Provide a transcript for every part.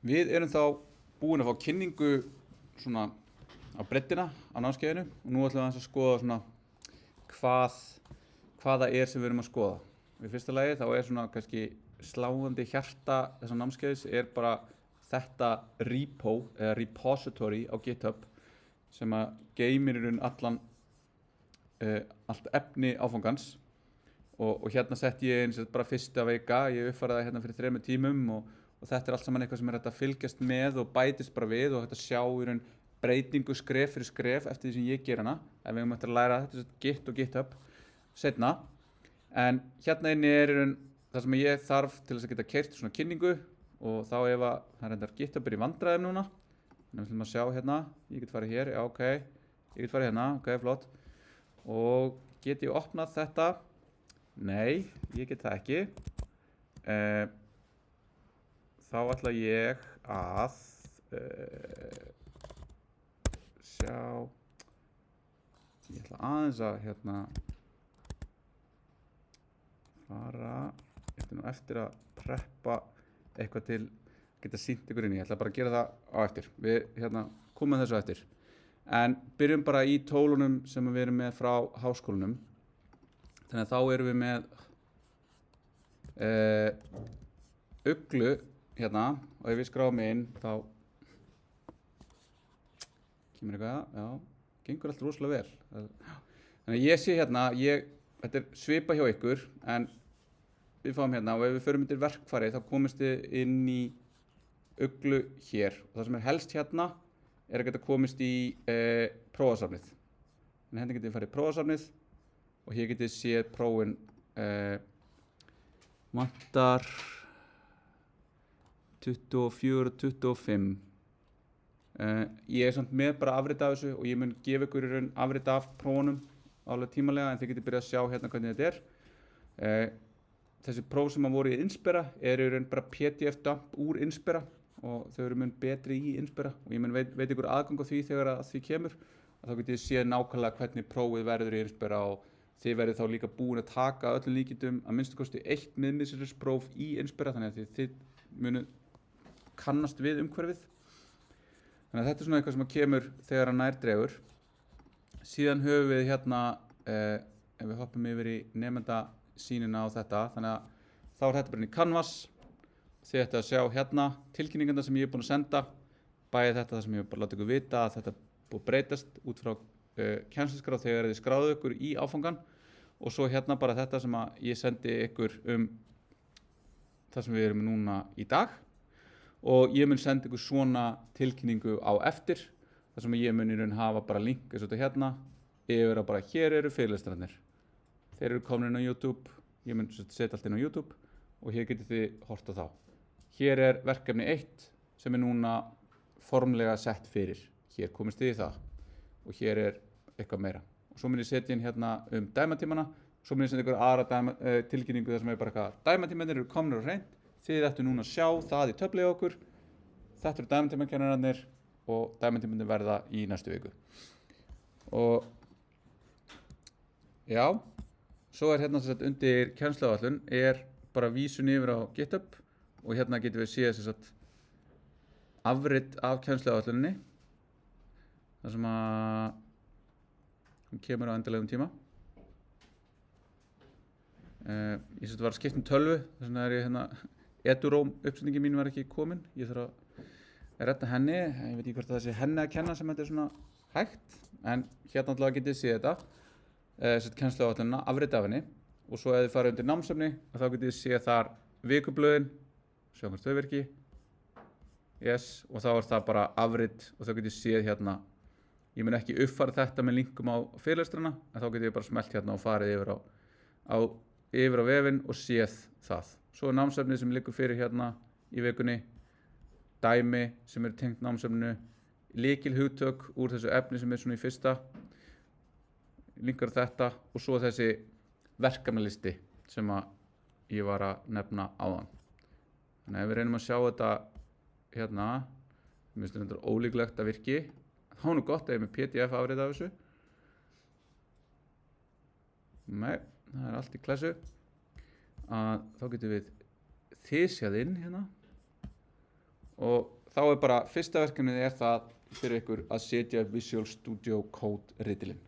Við erum þá búin að fá kynningu svona á breiddina á námskeiðinu og nú ætlum við aðeins að skoða svona hvað það sem við erum að skoða. Í fyrsta lagi þá svona kannski sláandi hjarta þessa námskeiðis bara þetta repo eða repository á GitHub sem að geymir í raun allt efni áfangans og hérna sett ég eins og bara fyrsta vika, ég uppfæraði hérna fyrir 3 tímum og þetta allt saman eitthvað sem hægt að fylgjast með og bætist bara við og hægt að sjá í raun breytingu skref fyrir skref eftir því sem ég ger hana ef við eftir að læra þetta Git og GitHub setna. En hérna inni í raun það sem ég þarf til þess að geta keyrt svona kynningu og þá ef að það reyndar GitHub í vandræðum núna þannig að við ætlum að sjá hérna, ég get farið hér, já ok, ég get farið hérna, ok, flott og get ég opnað þetta? Nei, ég get það ekki. Þá ætla ég að sjá, ég ætla aðeins að hérna fara, ég ætla nú eftir að preppa eitthvað til að geta sýnt ykkur inn í, ég ætla bara að gera það á eftir, við hérna komum þessu eftir. En byrjum bara í tólunum sem við erum með frá háskólanum. Þannig að þá erum við með uglu hérna og ef við skráum inn þá kemur eitthvað, já, gengur allt rosalega vel. Þannig að ég sé hérna, þetta svipa hjá ykkur en við fáum hérna og ef við förum undir verkfæri þá komumst við inn í uglu hér og það sem helst hérna að geta komist í prófasafnið. Þannig hérna getum við farið í prófasafnið og hér getið séð prófin vantar 24 og 25. Ég samt með bara afrit af þessu og ég mun gefa ykkur í raun afrit af prófunum alveg tímalega en þið getið byrjað að sjá hérna hvernig þetta Þessi próf sem voru í Inspira í raun bara PDF dump úr Inspira og þau eru mun betri í Inspira og ég mun veit ykkur aðgang á því þegar að því kemur að þá getið séð nákvæmlega hvernig prófið verður í Inspira og þið verður þá líka búin að taka öllum líkindum að minnstu kosti 1 miðmiðsirspróf í Inspira þannig að þið munu kannast við umhverfið. Þannig að þetta svona eitthvað sem kemur þegar að nær dregur. Síðan höfum við hérna, ef við hoppum yfir í nemendasýnina á þetta, þannig að þá þetta bara inn í Canvas. Þið ættu að sjá hérna tilkynningarna sem ég búin að senda, bæði þetta það sem ég bara láta ykkur vita að þetta búið breytast út frá kennsluskrá þegar þið skráðu ykkur í áfangan og svo hérna bara þetta sem að ég sendi ykkur það sem við erum núna í dag og ég mun senda ykkur svona tilkynningu á eftir þar sem ég mun í raun hafa bara link eins og þetta hérna yfir að bara hér eru fyrirlestrarnir. Þeir eru komin inn á YouTube, ég mun setja allt inn á YouTube og hér getið þið hort á þá. Hér er verkefni 1 sem er núna formlega sett fyrir. Hér komist þið í það og hér er eitthvað meira. Og svo mun ég setja inn hérna dæmatímana, svo mun ég senda ykkur aðra tilkynningu þar sem er bara eitthvað dæmatímanir eru komnir á hreint. Þið ættu núna að sjá það í töflu hjá okkur. Þetta eru dæmatímakennararnir og dæmatímanir verða í næstu viku. Og já, svo er hérna sagt, undir kennsluáætlun bara vísun yfir á GitHub og hérna getum við séð sagt, afrit af kennsluáætluninni þar sem að hún kemur á endanlegum tíma. Ég var að skipta tölvu, þess vegna ég hérna Eduróm uppsetningin mín var ekki komin. Ég þarf að redda henni, ég veit ekki hvort það sé henni að kenna sem þetta er svona hægt, en hérna allavega getið séð þetta, kennsluáætlunina, afrit af henni og svo ef þið farið undir námsefni þá getið séð þar vikublöðin, sjá hvort þau virki, yes, og þá er það bara afrit og þá getið séð hérna. Ég mun ekki uppfæra þetta með linkum á fyrirlestrana, en þá getur ég bara smellt hérna og farið yfir á vefinn og séð það. Svo er námsefnið sem liggur fyrir hérna í vikunni, dæmi sem eru tengt námsefninu, lykilhugtök úr þessu efni sem er svona í fyrsta, linkar þetta og svo þessi verkefnalisti sem að ég var að nefna áðan. Þannig ef við reynum að sjá þetta hérna, mér finnst þetta ólíklegt að virki. Það er nú gott ef ég er með PDF afrit af þessu. Nei, það er allt í klessu. Þá getum við þysjað inn hérna og þá bara fyrsta verkefnið það fyrir ykkur að setja Visual Studio Code ritilinn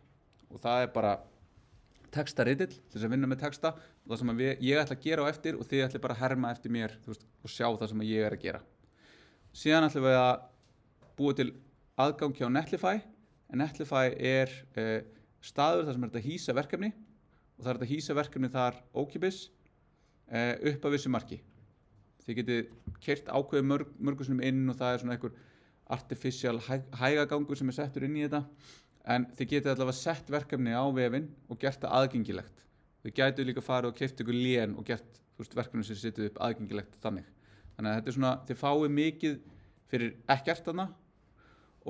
og það bara textaritill til þess að vinna með texta og það sem ég ætla að gera á eftir og þið ætla bara að herma eftir mér og sjá það sem ég að gera. Síðan ætlum við að búa til aðgang hjá Netlify en Netlify staður þar sem þetta hýsa verkefni og það þetta hýsa verkefni þar ókeypis upp að vissu marki. Þið getið keyrt ákveðið mörgum sinnum inn og það svona einhver artificial hægagangur sem settur inn í þetta en þið getið allavega sett verkefni á vefinn og gert það aðgengilegt. Þið gætuð líka farið og keypt ykkur lén og gert verkefni sem setið upp aðgengilegt þannig. Þannig að þetta svona, þið fáið mikið fyrir ekkert þarna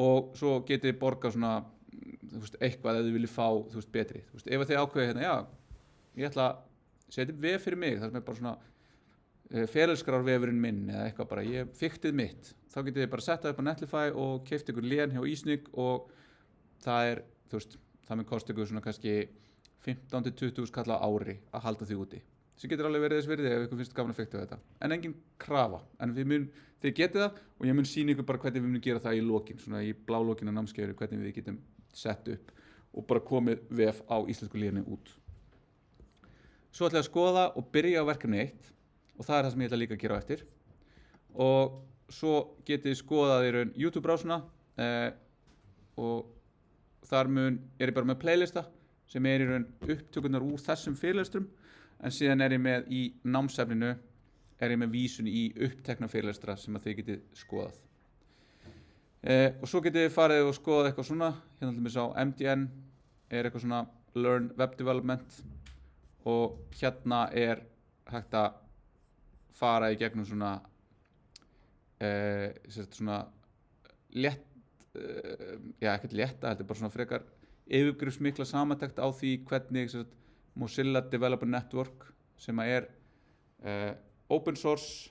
og svo getið þið borgað svona eitthvað ef þið viljið fá betri. Ef þið ákveðið hérna, já, ég ætla að setja vef fyrir mig, það sem bara svona ferilskrárvefurinn minn eða eitthvað bara, ég fiktið mitt. Þá getið þið bara sett það upp á Netlify og keypt ykkur lén hjá Ísnig og það það mun kosta ykkur svona kannski 15-20 skall á ári að halda því úti. Þessi getur alveg verið þess virði ef ykkur finnst gaman að fikta þetta. En engin krafa, en þið getið það og ég mun sýna ykkur bara hvernig við munum gera það í lokin, svona í blálokinu námskeiðinu, hvernig við getum sett upp og bara komið vef á íslensku léni út. Svo ætla ég að skoða og byrja á verkefni 1 og það það sem ég ætla líka að gera á eftir. Og svo getið þið skoðað í raun YouTube-brásuna og þar ég bara með playlista sem í raun upptökurnar úr þessum fyrirlestrum en síðan ég með í námsefninu ég með vísun í upptekna fyrirlestra sem að þið getið skoðað. Og svo getið þið farið og skoðað eitthvað svona, hérna til mér á MDN eitthvað svona Learn Web Development og hérna hægt að fara í gegnum svona svona létt ekkert létta, þetta bara svona frekar yfirgripsmikla samantekt á því hvernig Mozilla Developer Network sem open source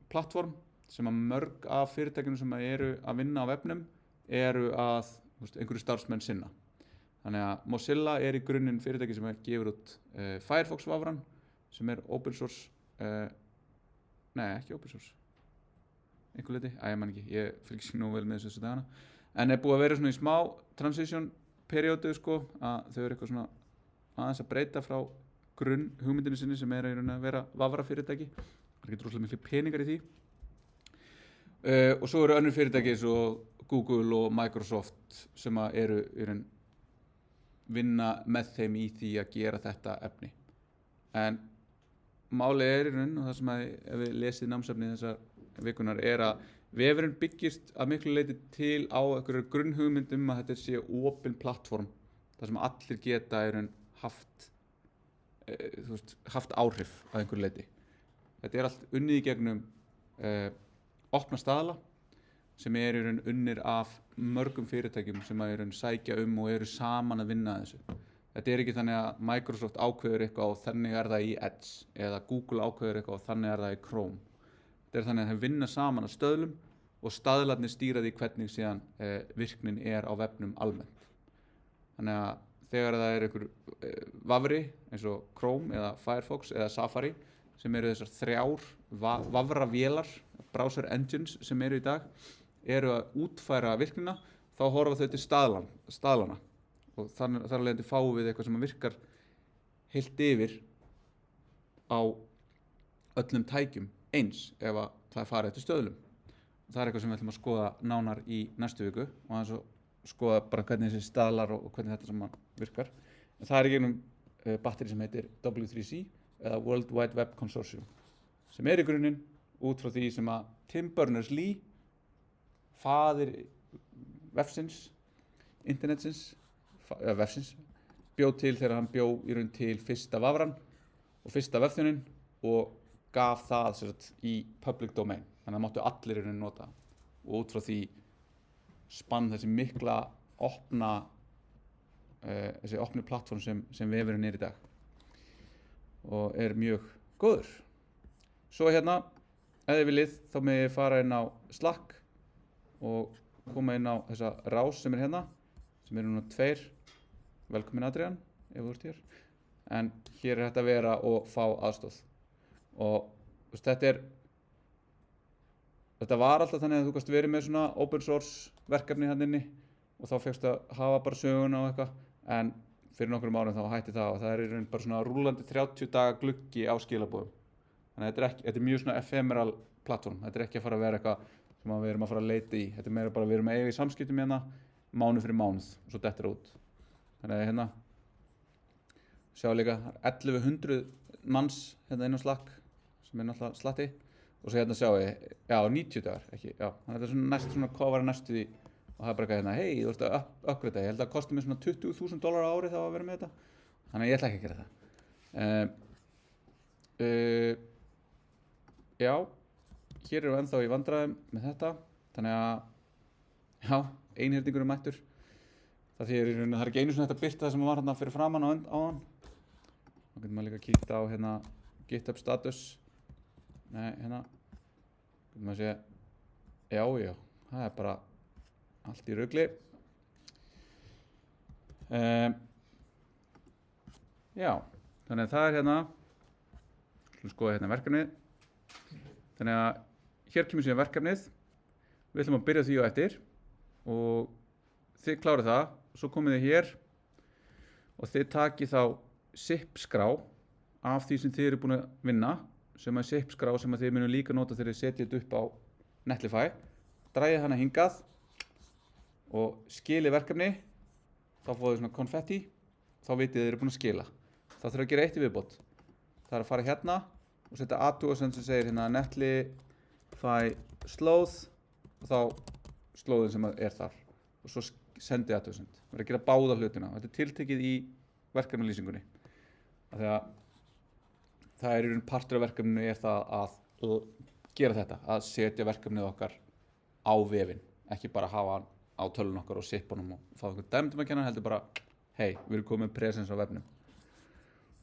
plattform sem mörg af fyrirtækjum sem eru að vinna á vefnum eru að einhverju starfsmenn sinna. Þannig að Mozilla í grunninn fyrirtæki sem gefur út Firefox vafran sem open source ekki open source einhver leiti, ég man ekki, ég fylgist ekki nú vel með þessu dagana en búið að vera svona í smá transition periódu að þau eitthvað svona aðeins að breyta frá grunn hugmyndinu sinni sem í raun að vera vafra fyrirtæki það getur rosalega miklu peningar í því og svo eru önnur fyrirtæki eins og Google og Microsoft sem eru í raun vinna með þeim í því að gera þetta efni en málið í raun og það sem ef við lesið námsefni þessar vikunar að vefurinn byggist að miklu leyti til á einhverju grunnhugmyndum að þetta sé opin plattform þar sem allir geta haft áhrif að einhverju leyti. Þetta allt unnið í gegnum opna staðla sem í raun unnir af mörgum fyrirtækjum sem í raun sækja og eru saman að vinna að þessu. Þetta ekki þannig að Microsoft ákveður eitthvað og þannig það í Edge eða Google ákveður eitthvað og þannig það í Chrome. Þetta þannig að þeir vinna saman á stöðlum og staðlarnir stýra því hvernig síðan virknin á vefnum almennt. Þannig að þegar það einhver vafri eins og Chrome eða Firefox eða Safari sem eru þessar 3 vafravélar, browser engines sem eru í dag, eru að útfæra virknina, þá horfa þau til staðlana og þar af leiðandi fáum við eitthvað sem virkar heilt yfir á öllum tækjum eins ef það farið eftir stöðlum. Það eitthvað sem við ætlum að skoða nánar í næstu viku og aðeins að skoða bara hvernig þessi staðlar og hvernig þetta saman virkar. En það í gegnum batteri sem heitir W3C eða World Wide Web Consortium sem í grunninn út frá því sem að Tim Berners-Lee, faðir vefsins, internetsins, vefsins, bjó til þegar hann bjó í raun til fyrsta vafran og fyrsta vefþjónin og gaf það í public domain þannig að máttu allir í raun nota og út frá því spann þessi mikla þessi opni plattform sem vefurinn í dag og mjög góður. Svo hérna ef þið viljið þá megið fara inn á Slack og koma inn á þessa rás sem hérna sem núna 2. Velkomin Adrian ef þú ert hér en hér hægt að vera og fá aðstoð og þetta þetta var alltaf þannig að þú gast verið með svona open source verkefni hann inni og þá fékkst að hafa bara söguna og eitthvað, en fyrir nokkrum árum þá hætti það og það er í raun bara svona rúllandi 30 daga gluggi á skilaboðum. Þannig að þetta er mjög svona ephemeral plattform, þetta er ekki að fara að vera eitthvað sem við erum að fara að leita í, þetta er meira bara við erum að eiga í samskiptum hérna mánuð fyrir mánuð og svo dettur út. Þannig að hérna sjá líka 1100 manns hérna inn á Slack sem er náttúrulega slatti og svo hérna sjáum við, já 90 dagar ekki, já, þannig að þetta er svona næst svona kofara næstu því og það er bara eitthvað hérna, hei, þú ert að uppgreita, ég held að það kosti mér svona $20,000 á ári þá að vera með þetta, þannig að ég ætla ekki að gera það. Já, hér erum við ennþá í vandræðum með þetta, þannig að, já, einhyrningur er mættur, það er ekki einu svona þetta birta það sem var hérna fyrir framan á hann, þá getur maður líka kíkt á hérna GitHub status, nei, hérna, getur maður að segja, já, það er bara allt í rugli. Já, þannig að það er hérna, skulum skoða hérna verkefnið. Þannig að hér kemur síðan verkefnið, við ætlum að byrja því á eftir og þið klárið það, svo komið þið hér og þið takið þá zip-skrá af því sem þið eru búin að vinna, sem er zip-skrá sem þið munum líka nota þegar þið setjið þetta upp á Netlify, dragið hana hingað og skilið verkefni, þá fáið þið svona konfetti, þá vitið þið eru búin að skila. Það þurfa að gera eitt í viðbót. Það er að fara hérna og setja athugasemd sem segir hérna Netlify slóð og þá slóðin sem er þar og svo sendið athugasemd. Það er að gera báða hlutina. Þetta er tiltekið í verkefnalýsingunni. Þegar það er í raun partur af verkefninu er það að gera þetta, að setja verkefnið okkar á vefinn, ekki bara hafa hann á tölun okkar og sippunum og fá einhvern dæmdumakennan, heldur bara, hei, við erum komið með presence á vefnum.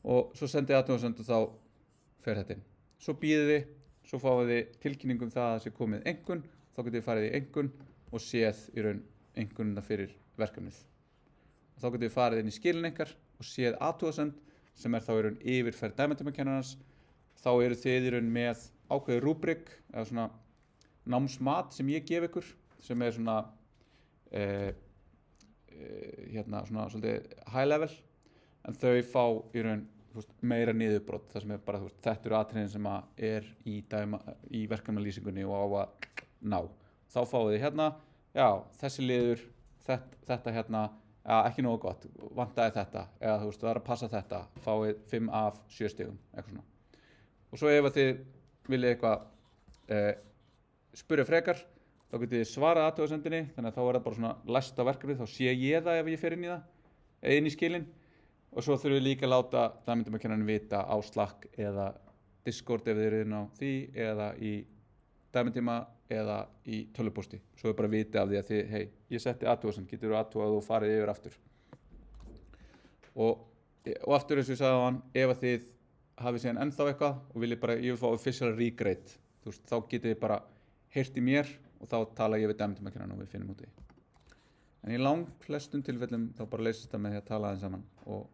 Og svo sendið athugasemd og þá fer þetta inn. Svo bíðið þið, svo fáið þið tilkynningum það að það sé komið einkunn, þá getið þið farið í einkunn og séð í raun einkunnina fyrir verkefnið. Og þá getið þið farið inn í skilin ykkar og séð athugasemd sem er þá í raun yfirferð dæmdumakennarans. Þá eru þið í raun með ákveðið rúbrik eða svona námsmat sem ég gef ykkur, sem er svona hérna svona svolítið high level, en þau fá í raun meira niðurbrot, það sem er bara þetta eru atriðin sem er í verkefnalýsingunni og á að ná. Þá fáið þið hérna, já, þessi liður, þetta hérna, já, ekki nógu gott, vantaði þetta, eða það er að passa þetta, fáið 5 af 7 stigum, eitthvað svona. Og svo ef þið viljið eitthvað spyrja frekar, þá getið þið svarað athugasemdinni, þannig að þá er það bara svona læsta verkefni, þá sé ég það ef ég fer inn í það, eða inn í skilin. Og svo þurfum við líka að láta dæmdumakennarinn vita á Slack eða Discord ef þið eru inn á því, eða í dæmitíma eða í tölvupósti. Svo er bara viti af því að þið, hei, ég setti athugasemd, getur þú athugað og farið yfir aftur. Og aftur eins og ég sagði á hann, ef að þið hafið síðan ennþá eitthvað og viljið bara, ég vil fá official regrade, þá getið þið bara heyrt í mér og þá tala ég við dæmdumakennarinn og við finnum út í. En í langflestum tilfellum þá bara leysist það með því að tala aðeins saman og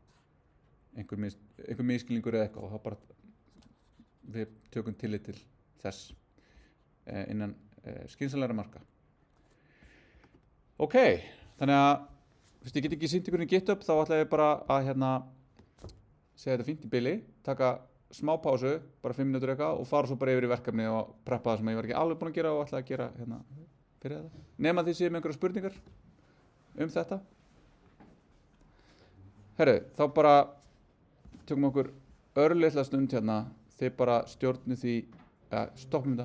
einhver misskilningur eða eitthvað og þá bara við tökum tillit til þess innan skynsamlegra marka. Ok, þannig að fyrst ég get ekki sýnt ykkur í GitHub þá ætla ég bara að segja þetta fínt í bili, taka smá pásu, bara 5 mínútur eitthvað og fara svo bara yfir í verkefni og preppa það sem ég var ekki alveg búin að gera og ætla að gera fyrir þetta. Nema þið séu með einhverjar spurningar þetta. Herru, þá bara tökum okkur örlitla stund hérna, þið bara stjórnið því, stoppum þetta.